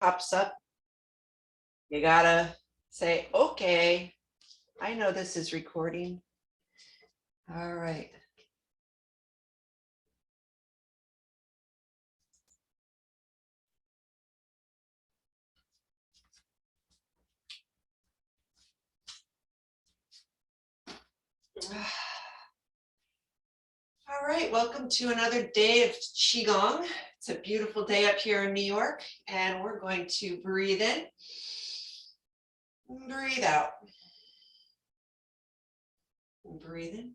pops up, you gotta say, okay, I know this is recording. All right. All right, welcome to another day of Qigong. It's a beautiful day up here in New York, and we're going to breathe in, breathe out, breathe in,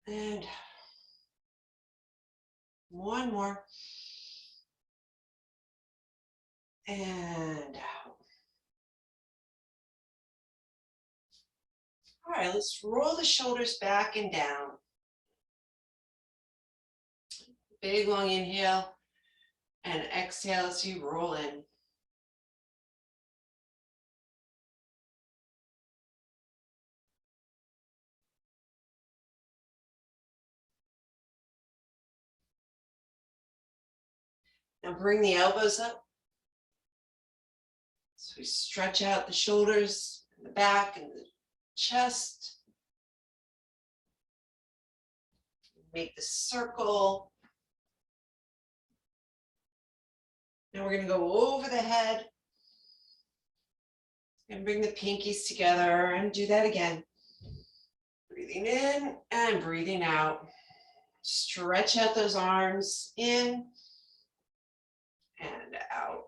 and one more, and out. All right, let's roll the shoulders back and down. Big long inhale and exhale as you roll in. Now bring the elbows up. So we stretch out the shoulders, and the back, and the chest. Make the circle. Now we're going to go over the head and bring the pinkies together and do that again. Breathing in and breathing out. Stretch out those arms in and out.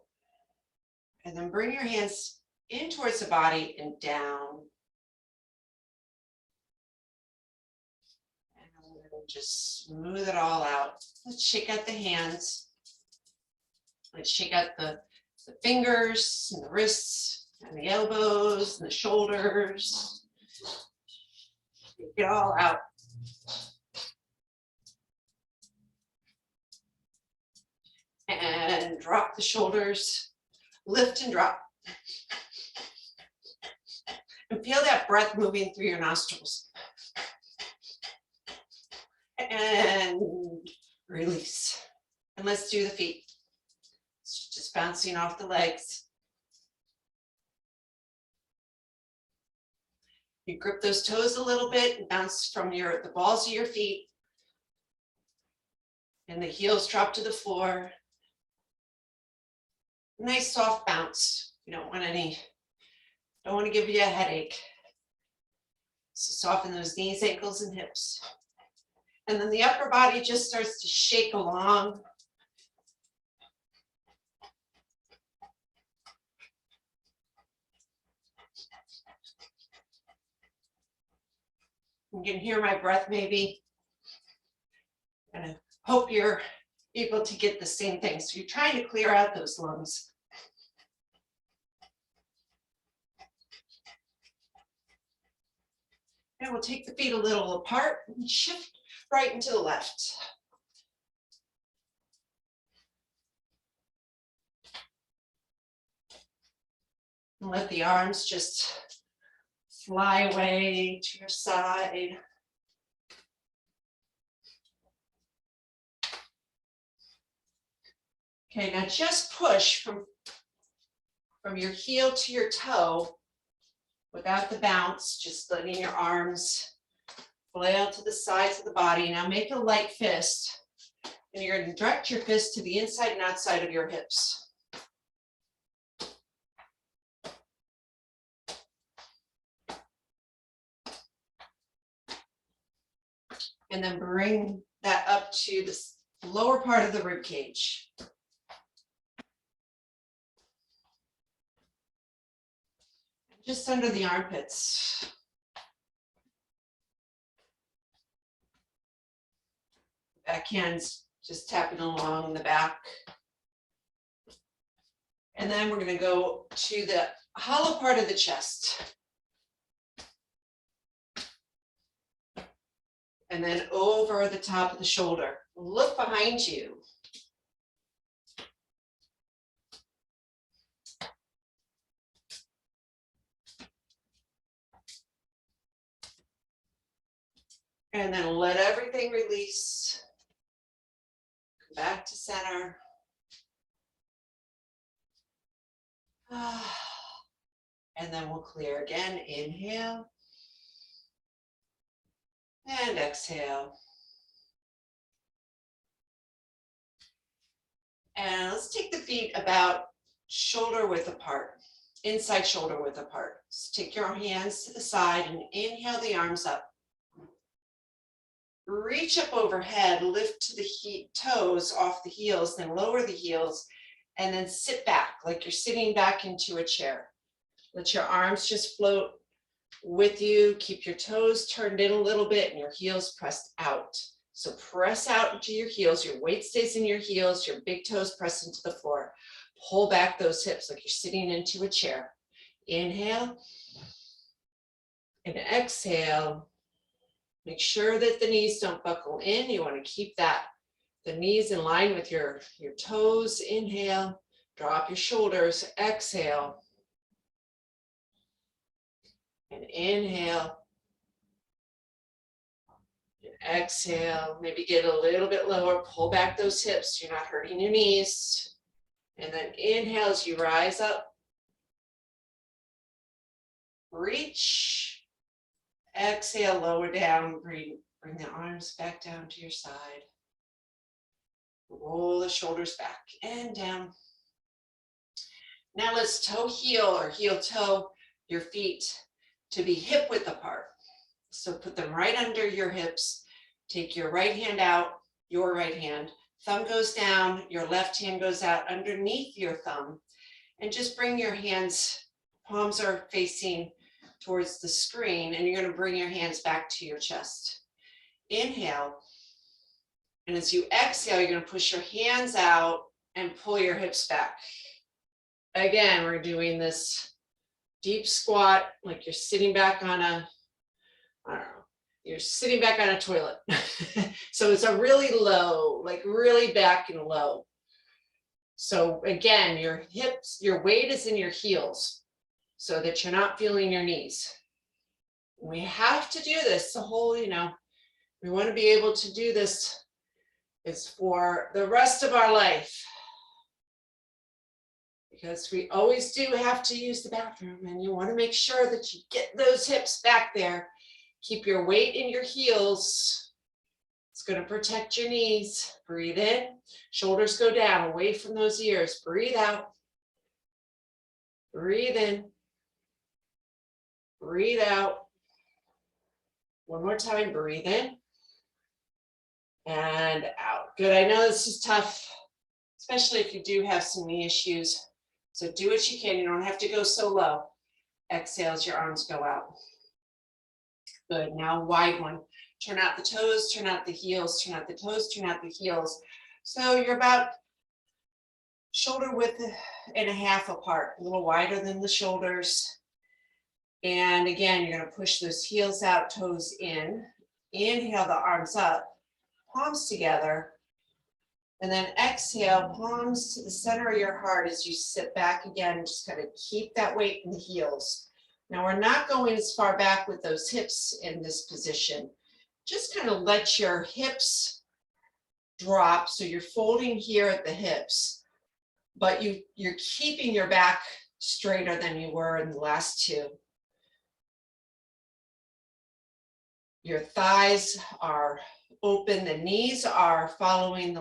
And then bring your hands in towards the body and down. And just smooth it all out. Let's shake out the hands. Let's shake out the fingers and the wrists and the elbows and the shoulders. Shake it all out. And drop the shoulders. Lift and drop. And feel that breath moving through your nostrils. And release. And let's do the feet. Just bouncing off the legs. You grip those toes a little bit and bounce from the balls of your feet. And the heels drop to the floor. Nice soft bounce. You don't want to give you a headache. So soften those knees, ankles, and hips. And then the upper body just starts to shake along. You can hear my breath maybe. And I hope you're able to get the same thing. So you're trying to clear out those lungs. And we'll take the feet a little apart and shift right into the left. And let the arms just fly away to your side. Okay, now just push from your heel to your toe without the bounce, just letting your arms flail to the sides of the body. Now make a light fist, and you're going to direct your fist to the inside and outside of your hips. And then bring that up to the lower part of the rib cage. Just under the armpits. Backhands just tapping along the back. And then we're going to go to the hollow part of the chest. And then over the top of the shoulder. Look behind you. And then let everything release. Come back to center. And then we'll clear again. Inhale. And exhale. And let's take the feet about shoulder width apart, inside shoulder width apart. So take your hands to the side and inhale the arms up. Reach up overhead, lift to the toes off the heels, then lower the heels, and then sit back like you're sitting back into a chair. Let your arms just float with you. Keep your toes turned in a little bit and your heels pressed out. So press out into your heels. Your weight stays in your heels. Your big toes press into the floor. Pull back those hips like you're sitting into a chair. Inhale and exhale. Make sure that the knees don't buckle in. You want to keep the knees in line with your toes. Inhale, drop your shoulders, exhale. And inhale. And exhale, maybe get a little bit lower, pull back those hips. You're not hurting your knees. And then inhale as you rise up. Reach. Exhale, lower down, bring the arms back down to your side. Roll the shoulders back and down. Now let's toe heel or heel toe your feet to be hip width apart. So put them right under your hips. Take your right hand out, your right hand. Thumb goes down, your left hand goes out underneath your thumb. And just bring your hands, palms are facing towards the screen, and you're going to bring your hands back to your chest. Inhale. And as you exhale, you're going to push your hands out and pull your hips back. Again, we're doing this deep squat like you're sitting back on a, I don't know, you're sitting back on a toilet. So it's a really low, like really back and low. So again, your hips, your weight is in your heels so that you're not feeling your knees. We have to do this the whole, we want to be able to do this is for the rest of our life. Because we always do have to use the bathroom, and you want to make sure that you get those hips back there. Keep your weight in your heels. It's going to protect your knees. Breathe in, shoulders go down, away from those ears. Breathe out. Breathe in. Breathe out. One more time, breathe in and out. Good, I know this is tough, especially if you do have some knee issues. So do what you can, you don't have to go so low. Exhale as your arms go out. Good, now wide one. Turn out the toes, turn out the heels, turn out the toes, turn out the heels. So you're about shoulder width and a half apart, a little wider than the shoulders. And again, you're going to push those heels out, toes in. Inhale the arms up, palms together. And then exhale, palms to the center of your heart as you sit back again. Just kind of keep that weight in the heels. Now we're not going as far back with those hips in this position. Just kind of let your hips drop. So you're folding here at the hips, but you're keeping your back straighter than you were in the last two. Your thighs are open, the knees are following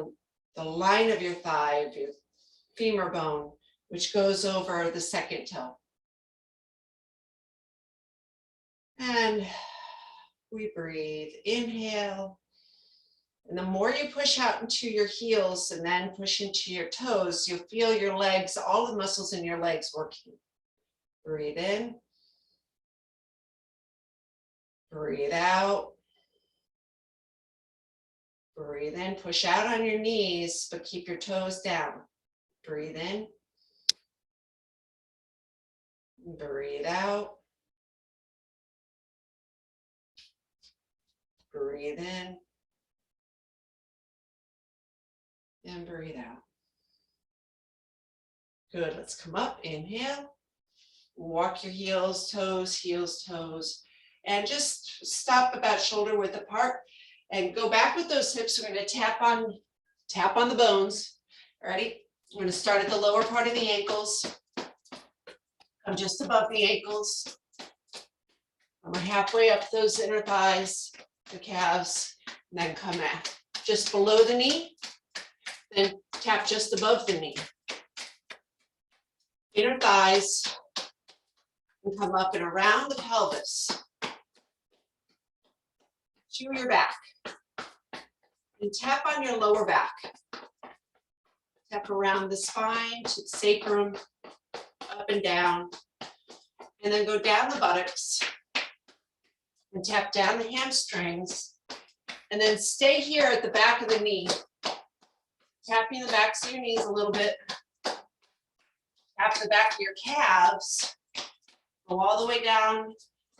the line of your thigh, of your femur bone, which goes over the second toe. And we breathe, inhale. And the more you push out into your heels and then push into your toes, you'll feel your legs, all the muscles in your legs working. Breathe in. Breathe out. Breathe in, push out on your knees, but keep your toes down. Breathe in. Breathe out. Breathe in. And breathe out. Good, let's come up, inhale. Walk your heels, toes, and just stop about shoulder width apart. And go back with those hips. We're going to tap on the bones. Ready? I'm going to start at the lower part of the ankles. Come just above the ankles. And we're halfway up those inner thighs, the calves, and then come at just below the knee, then tap just above the knee. Inner thighs, and come up and around the pelvis to your back. And tap on your lower back. Tap around the spine to the sacrum, up and down. And then go down the buttocks and tap down the hamstrings. And then stay here at the back of the knee. Tapping the backs of your knees a little bit. Tap the back of your calves. Go all the way down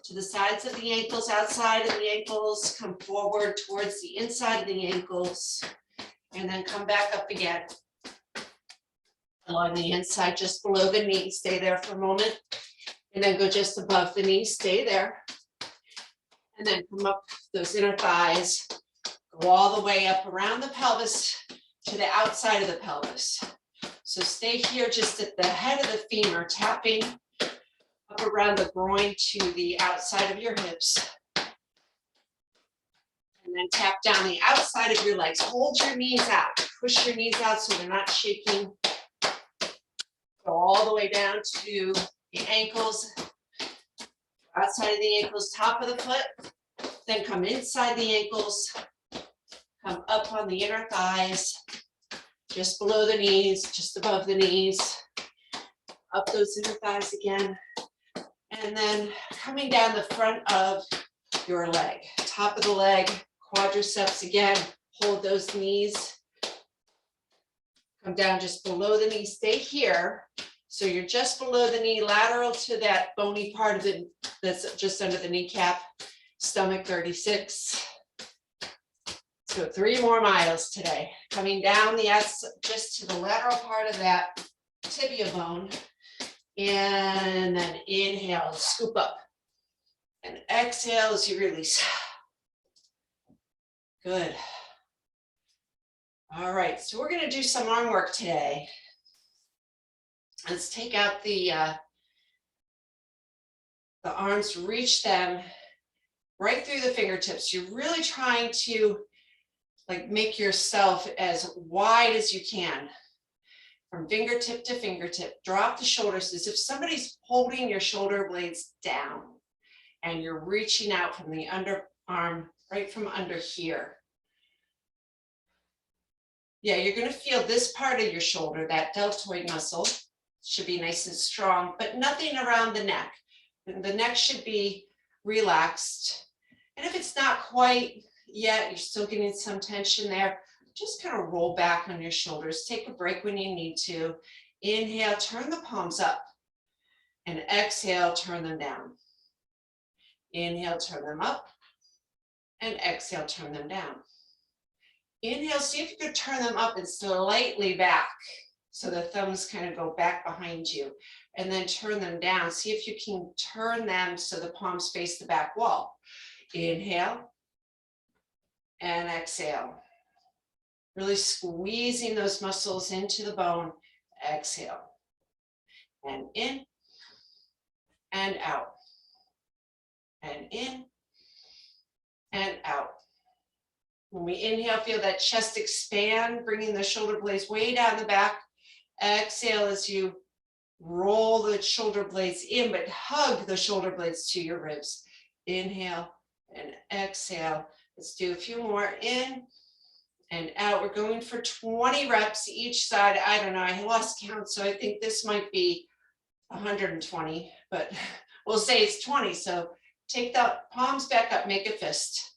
to the sides of the ankles, outside of the ankles. Come forward towards the inside of the ankles. And then come back up again. Along the inside, just below the knee. Stay there for a moment. And then go just above the knee. Stay there. And then come up those inner thighs. Go all the way up around the pelvis to the outside of the pelvis. So stay here just at the head of the femur, tapping up around the groin to the outside of your hips. And then tap down the outside of your legs. Hold your knees out. Push your knees out so they're not shaking. Go all the way down to the ankles, outside of the ankles, top of the foot. Then come inside the ankles. Come up on the inner thighs, just below the knees, just above the knees. Up those inner thighs again. And then coming down the front of your leg, top of the leg, quadriceps again. Hold those knees. Come down just below the knee. Stay here. So you're just below the knee, lateral to that bony part of it that's just under the kneecap. Stomach 36. So 3 more miles today. Coming down the just to the lateral part of that tibia bone. And then inhale, scoop up. And exhale as you release. Good. All right, so we're gonna do some arm work today. Let's take out the arms, reach them right through the fingertips. You're really trying to make yourself as wide as you can. From fingertip to fingertip, drop the shoulders as if somebody's holding your shoulder blades down and you're reaching out from the underarm, right from under here. Yeah, you're gonna feel this part of your shoulder, that deltoid muscle, should be nice and strong, but nothing around the neck. The neck should be relaxed. And if it's not quite yet, you're still getting some tension there, just kind of roll back on your shoulders. Take a break when you need to. Inhale, turn the palms up. And exhale, turn them down. Inhale, turn them up. And exhale, turn them down. Inhale, see if you could turn them up and slightly back. So the thumbs kind of go back behind you. And then turn them down. See if you can turn them so the palms face the back wall. Inhale. And exhale. Really squeezing those muscles into the bone. Exhale. And in. And out. And in. And out. When we inhale, feel that chest expand, bringing the shoulder blades way down the back. Exhale as you roll the shoulder blades in, but hug the shoulder blades to your ribs. Inhale and exhale. Let's do a few more. In and out. We're going for 20 reps each side. I don't know, I lost count, so I think this might be 120, but we'll say it's 20. So take the palms back up, make a fist.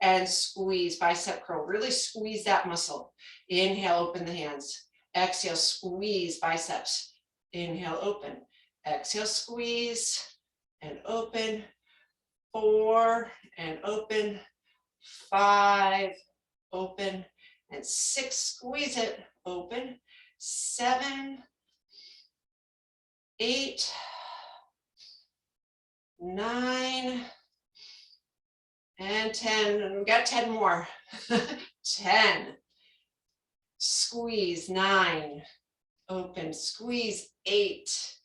And squeeze, bicep curl, really squeeze that muscle. Inhale, open the hands. Exhale, squeeze biceps. Inhale, open. Exhale, squeeze and open. 4 and open. 5, open. And 6, squeeze it, open. 7, 8, 9, and 10, and we've got 10 more. 10, squeeze, 9, open, squeeze, 8,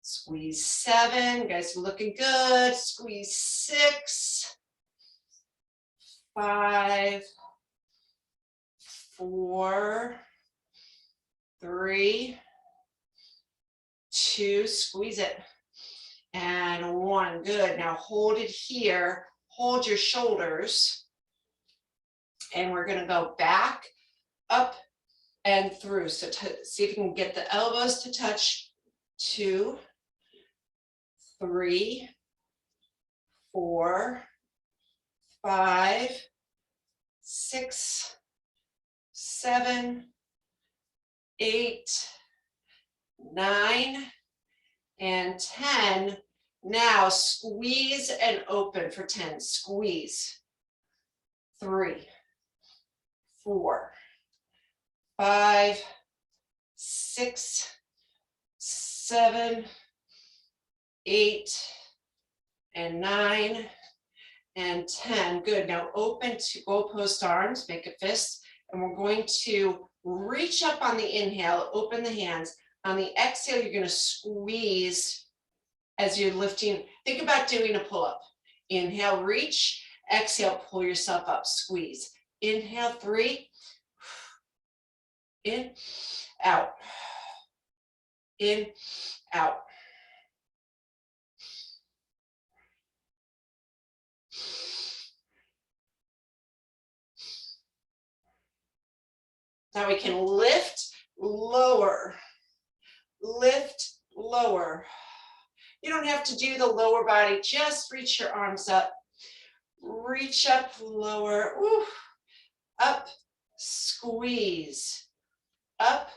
Squeeze 7, guys are looking good. Squeeze 6, 5, 4, 3, 2, squeeze it, and 1, good. Now hold it here, hold your shoulders, and we're gonna go back, up, and through. So see if you can get the elbows to touch. 2, 3, 4, 5, 6, 7, 8, 9, and 10. Now squeeze and open for 10. Squeeze. 3, 4, 5, 6, 7, 8, and 9, and 10. Good. Now open to goalpost arms, make a fist, and we're going to reach up on the inhale, open the hands. On the exhale, you're going to squeeze as you're lifting. Think about doing a pull-up. Inhale, reach. Exhale, pull yourself up, squeeze. Inhale, 3. In, out. In, out. Now we can lift, lower, lift, lower. You don't have to do the lower body, just reach your arms up. Reach up, lower, woo. Up, squeeze, up,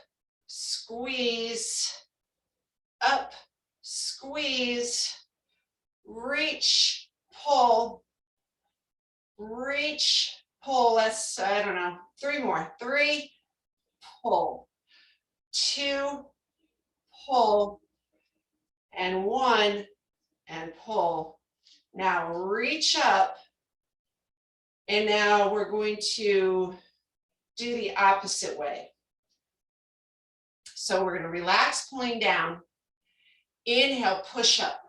squeeze, up, squeeze, reach, pull, reach, pull. Let's, I don't know, 3 more. 3, pull, 2, pull, and 1, and pull. Now reach up, and now we're going to do the opposite way. So we're going to relax, pulling down. Inhale, push up.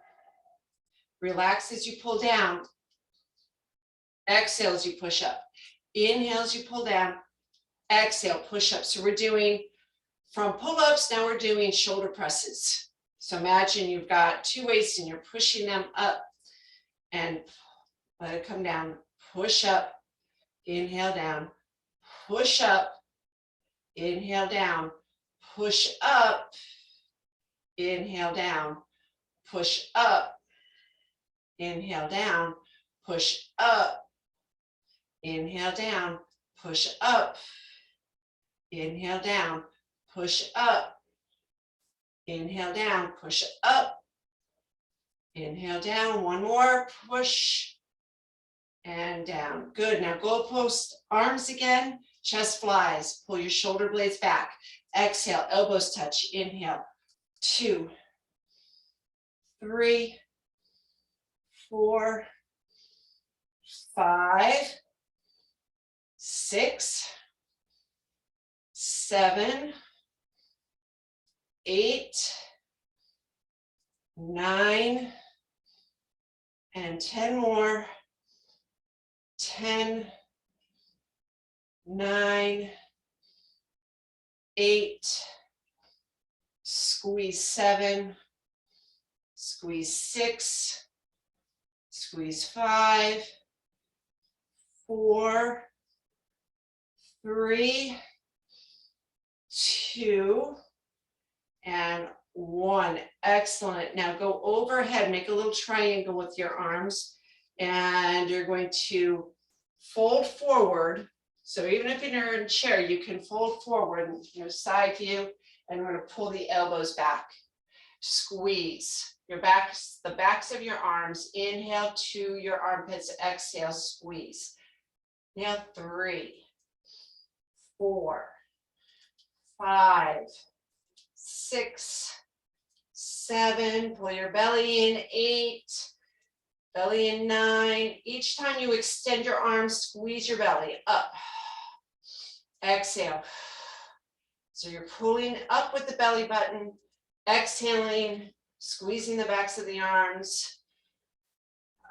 Relax as you pull down. Exhale as you push up. Inhale as you pull down. Exhale, push up. So we're doing from pull-ups, now we're doing shoulder presses. So imagine you've got 2 weights and you're pushing them up, and let it come down. Push up, inhale down, push up, inhale down, push up, inhale down, push up, inhale down, push up, inhale down, push up, inhale down, push up, inhale down, push up, inhale down, 1 more, push, and down. Good. Now goalpost arms again, chest flies, pull your shoulder blades back. Exhale, elbows touch, inhale, 2, 3, 4, 5, 6, 7, 8, 9, and 10 more. 10, 9, 8, squeeze 7, squeeze 6, squeeze 5, 4, 3, 2, and 1. Excellent. Now go overhead, make a little triangle with your arms, and you're going to fold forward. So even if you're in a chair, you can fold forward, side view, and we're going to pull the elbows back. Squeeze your backs, the backs of your arms. Inhale to your armpits, exhale, squeeze. Now 3, 4, 5, 6, 7, pull your belly in, 8, belly in, 9. Each time you extend your arms, squeeze your belly up. Exhale. So you're pulling up with the belly button, exhaling, squeezing the backs of the arms.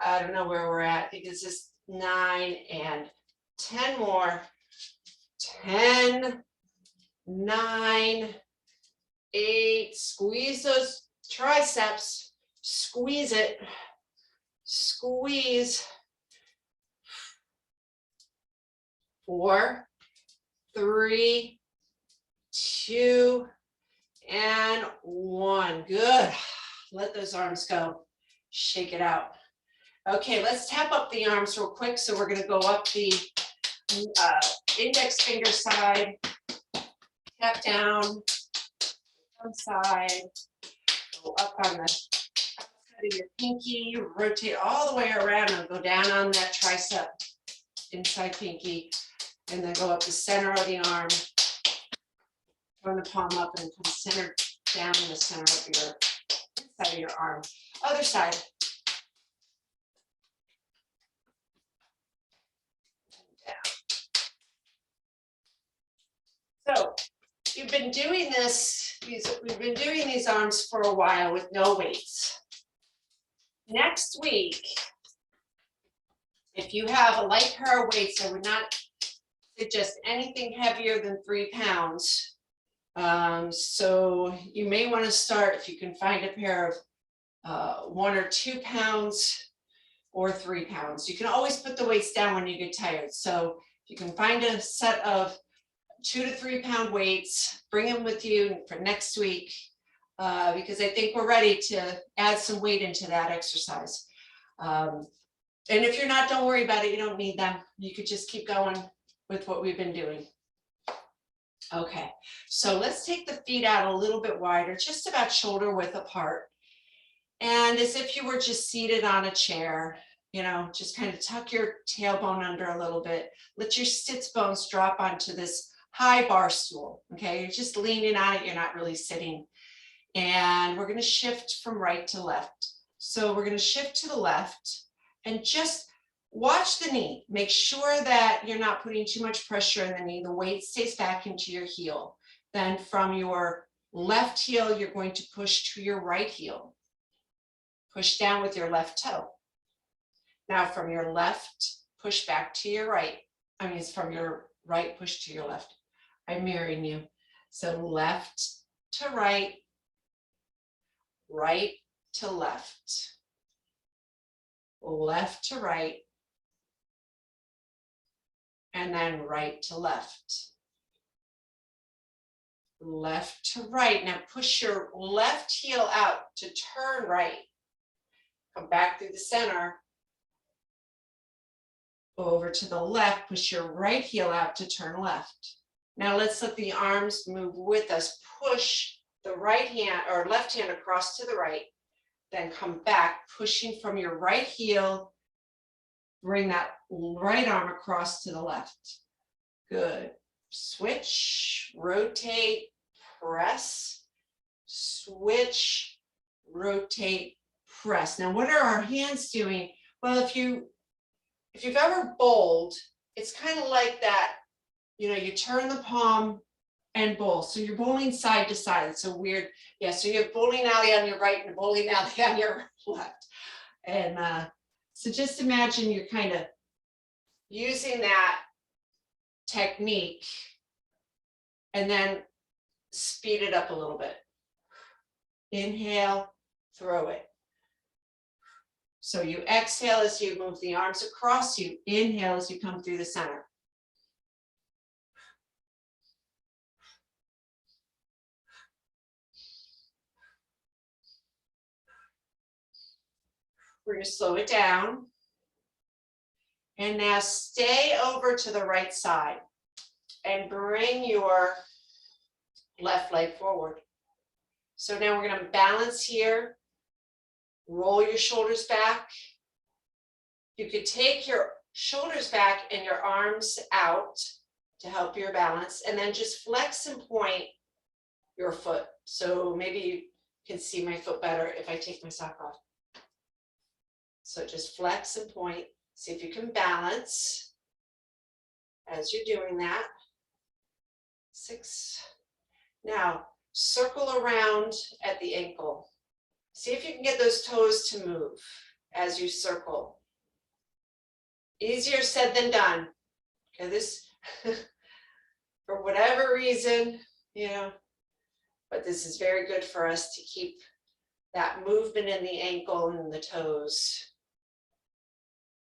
I don't know where we're at. I think it's just 9 and 10 more. 10, 9, 8. Squeeze those triceps. Squeeze it. Squeeze. 4, 3, 2, and 1. Good. Let those arms go. Shake it out. Okay, let's tap up the arms real quick. So we're going to go up the index finger side, tap down, one side, go up on the outside of your pinky, rotate all the way around and go down on that tricep, inside pinky, and then go up the center of the arm, turn the palm up and come center down in the center of your inside of your arm. Other side. So you've been doing this, we've been doing these arms for a while with no weights. Next week, if you have a light pair of weights, I would not suggest anything heavier than 3 pounds. So you may want to start, if you can find a pair of 1 or 2 pounds or 3 pounds. You can always put the weights down when you get tired. So if you can find a set of 2 to 3 pound weights, bring them with you for next week, because I think we're ready to add some weight into that exercise. And if you're not, don't worry about it. You don't need them. You could just keep going with what we've been doing. Okay, so let's take the feet out a little bit wider, just about shoulder width apart. And as if you were just seated on a chair, you know, just kind of tuck your tailbone under a little bit. Let your sits bones drop onto this high bar stool. Okay, you're just leaning on it, you're not really sitting. And we're going to shift from right to left. So we're going to shift to the left and just watch the knee. Make sure that you're not putting too much pressure in the knee. The weight stays back into your heel. Then from your left heel, you're going to push to your right heel. Push down with your left toe. Now from your left, push back to your right. I mean, it's from your right, push to your left. I'm mirroring you. So left to right, right to left, left to right, and then right to left. Left to right. Now push your left heel out to turn right. Come back through the center. Over to the left, push your right heel out to turn left. Now let's let the arms move with us. Push the right hand or left hand across to the right, then come back, pushing from your right heel. Bring that right arm across to the left. Good. Switch, rotate, press, switch, rotate, press. Now, what are our hands doing? Well, if you've ever bowled, it's kind of like that. You know, you turn the palm and bowl. So you're bowling side to side. It's so weird. Yeah, so you have bowling alley on your right and bowling alley on your left. And so just imagine you're kind of using that technique and then speed it up a little bit. Inhale, throw it. So you exhale as you move the arms across, you inhale as you come through the center. We're going to slow it down. And now stay over to the right side and bring your left leg forward. So now we're going to balance here. Roll your shoulders back. You could take your shoulders back and your arms out to help your balance, and then just flex and point your foot. So maybe you can see my foot better if I take my sock off. So just flex and point. See if you can balance as you're doing that. 6. Now circle around at the ankle. See if you can get those toes to move as you circle. Easier said than done. Okay, this, for whatever reason, you know, but this is very good for us to keep that movement in the ankle and the toes.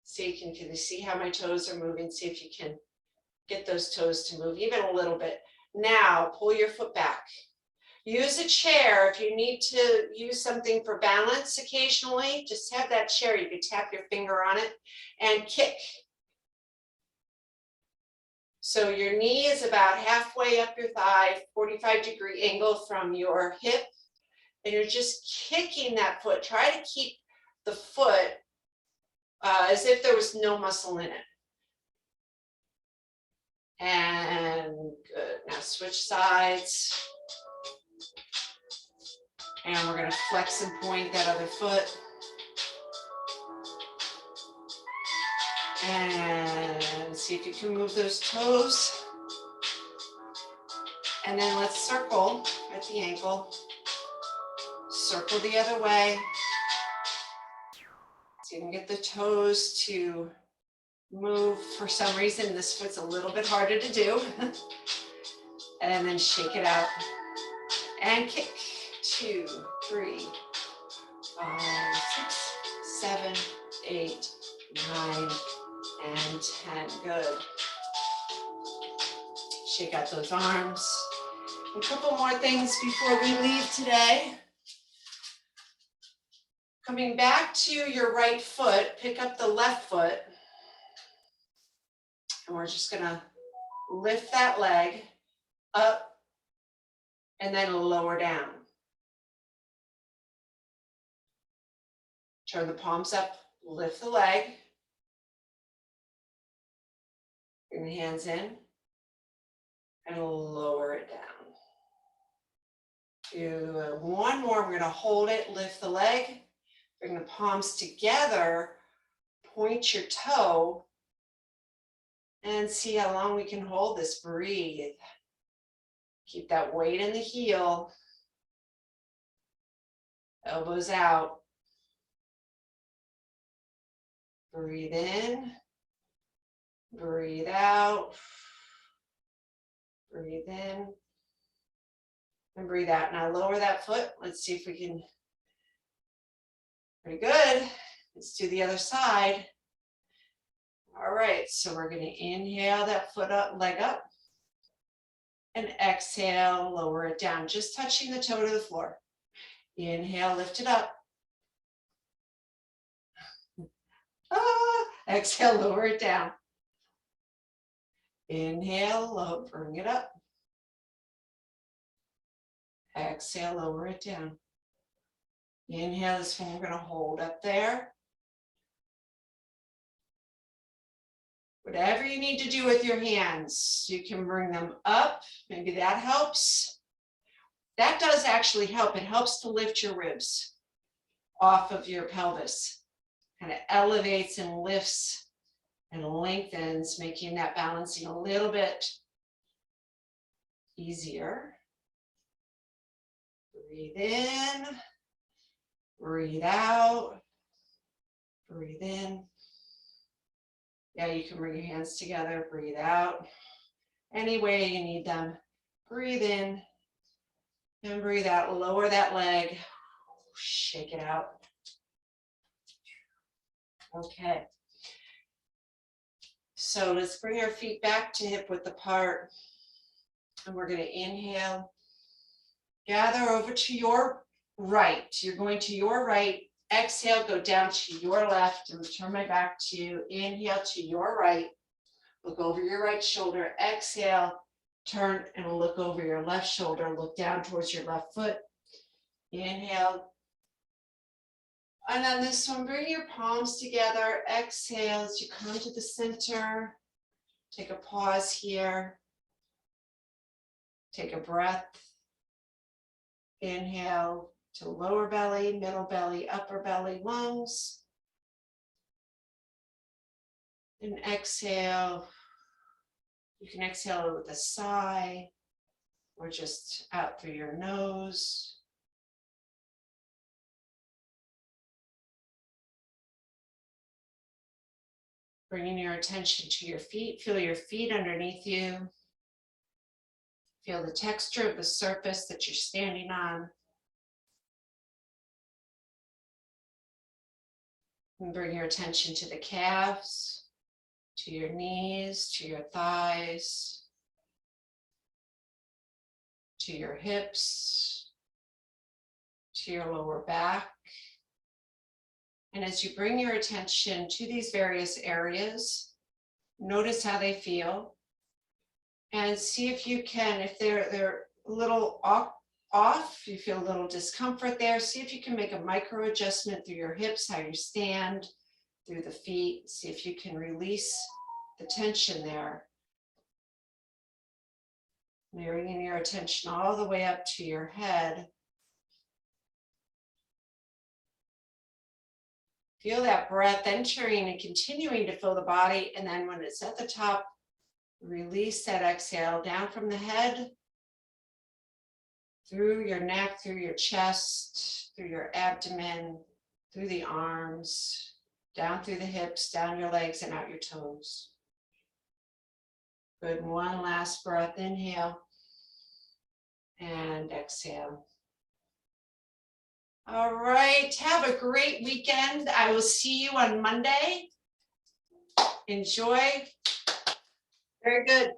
See, can you see how my toes are moving? See if you can get those toes to move even a little bit. Now, pull your foot back. Use a chair if you need to use something for balance occasionally. Just have that chair. You can tap your finger on it and kick. So your knee is about halfway up your thigh, 45-degree angle from your hip, and you're just kicking that foot. Try to keep the foot as if there was no muscle in it. And good. Now switch sides. And we're going to flex and point that other foot. And see if you can move those toes. And then let's circle at the ankle. Circle the other way. So you can get the toes to move. For some reason, this foot's a little bit harder to do. And then shake it out. And kick. 2, 3, 5, 6, 7, 8, 9, and 10. Good. Shake out those arms. A couple more things before we leave today. Coming back to your right foot, pick up the left foot. And we're just gonna lift that leg up and then lower down. Turn the palms up, lift the leg. Bring the hands in and lower it down. Do one more. We're going to hold it, lift the leg, bring the palms together, point your toe, and see how long we can hold this. Breathe. Keep that weight in the heel. Elbows out. Breathe in. Breathe out. Breathe in. And breathe out. Now lower that foot. Let's see if we can. Pretty good. Let's do the other side. All right, so we're going to inhale that foot up, leg up. And exhale, lower it down, just touching the toe to the floor. Inhale, lift it up. Exhale, lower it down. Inhale, low, bring it up. Exhale, lower it down. Inhale, this one we're going to hold up there. Whatever you need to do with your hands, you can bring them up. Maybe that helps. That does actually help. It helps to lift your ribs off of your pelvis. Kind of elevates and lifts and lengthens, making that balancing a little bit easier. Breathe in, breathe out, breathe in. Yeah, you can bring your hands together, breathe out. Any way you need them. Breathe in and breathe out. Lower that leg, shake it out. Okay. So let's bring our feet back to hip width apart. And we're going to inhale. Gather over to your right. You're going to your right. Exhale, go down to your left and turn my back to you. Inhale to your right. Look over your right shoulder. Exhale, turn and look over your left shoulder. Look down towards your left foot. Inhale. And on this one, bring your palms together. Exhale as you come to the center. Take a pause here. Take a breath. Inhale to lower belly, middle belly, upper belly, lungs. And exhale. You can exhale with a sigh or just out through your nose. Bringing your attention to your feet. Feel your feet underneath you. Feel the texture of the surface that you're standing on. And bring your attention to the calves, to your knees, to your thighs, to your hips, to your lower back. And as you bring your attention to these various areas, notice how they feel and see if you can, if they're a little off, you feel a little discomfort there, see if you can make a micro adjustment through your hips, how you stand, through the feet, see if you can release the tension there. Bringing your attention all the way up to your head. Feel that breath entering and continuing to fill the body, and then when it's at the top, release that exhale down from the head, through your neck, through your chest, through your abdomen, through the arms, down through the hips, down your legs, and out your toes. Good, one last breath, inhale, and exhale. All right, have a great weekend. I will see you on Monday. Enjoy. Very good.